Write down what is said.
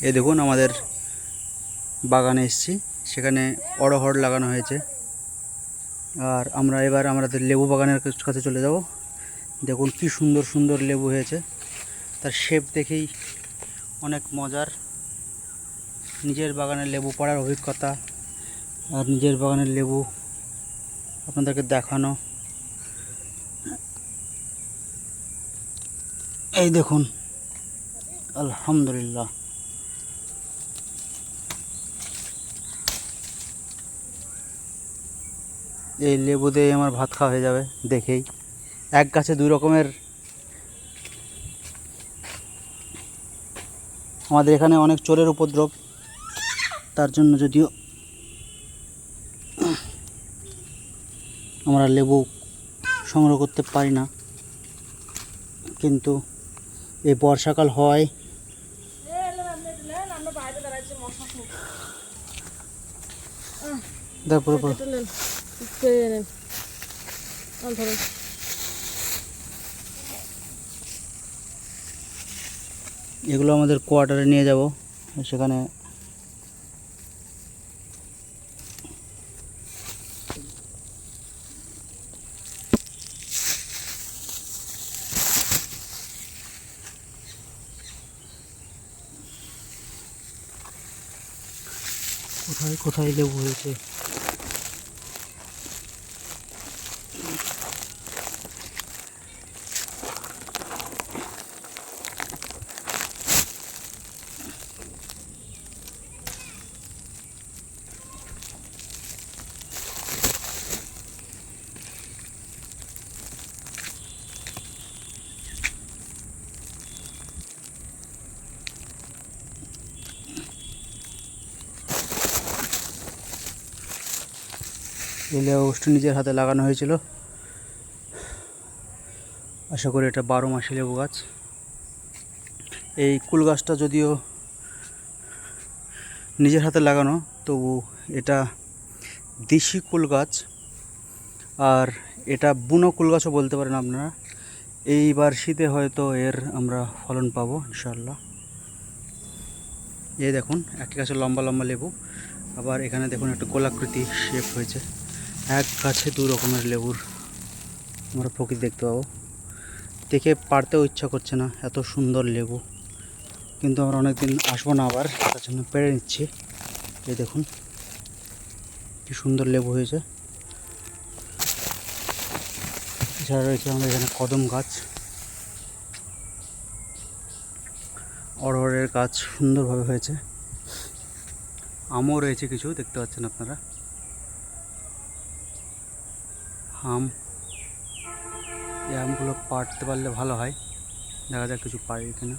এই দেখুন আমাদের বাগানে এসেছি, সেখানে অড়হর লাগানো হয়েছে। আর আমরা এবার আমাদের লেবু বাগানের কাছে চলে যাব। দেখুন কি সুন্দর সুন্দর লেবু হয়েছে, তার শেপ দেখেই অনেক মজার। নিজের বাগানের লেবু পড়ার অভিজ্ঞতা আর নিজের বাগানের লেবু আপনাদেরকে দেখানো। এই দেখুন, আলহামদুলিল্লাহ। এই লেবু দিয়ে আমার ভাত খাওয়া হয়ে যাবে দেখেই। এক গাছে দুই রকমের। আমাদের এখানে অনেক চোরের উপদ্রব, তার জন্য যদিও আমরা লেবু সংগ্রহ করতে পারি না, কিন্তু এই বর্ষাকাল হয় এগুলো আমাদের কোয়ার্টারে নিয়ে যাব, সেখানে কোথায় কোথায় লেবু হয়েছে। এই লেবুটা নিজের হাতে লাগানো হয়েছিল। আশা করি এটা 12 মাসি লেবু গাছ। এই কুল গাছটা যদিও নিজের হাতে লাগানো, তবু এটা দেশি কুল গাছ। আর এটা বুনো কুল গাছও বলতে পারেন আপনারা। এইবার শীতে হয়তো এর আমরা ফলন পাবো ইনশাআল্লাহ। এই দেখুন একটি গাছে লম্বা লম্বা লেবু, আবার এখানে দেখুন একটা গোলাকৃতি শেপ হয়েছে। এক গাছে দু রকমের লেবুর আমরা প্রকৃতি দেখতে পাবো। দেখে পারতেও ইচ্ছা করছে না, এত সুন্দর লেবু। কিন্তু আমরা অনেকদিন আসবো না আবার, তার জন্য পেড়ে নিচ্ছি। এই দেখুন কি সুন্দর লেবু হয়েছে। এছাড়া রয়েছে আমাদের এখানে কদম গাছ, অড়হরের গাছ সুন্দরভাবে হয়েছে। আমও রয়েছে কিছু, দেখতে পাচ্ছেন আপনারা। আম, এই আমগুলো পাড়তে পারলে ভালো হয়, দেখা যাক কিছু পারি কিনা।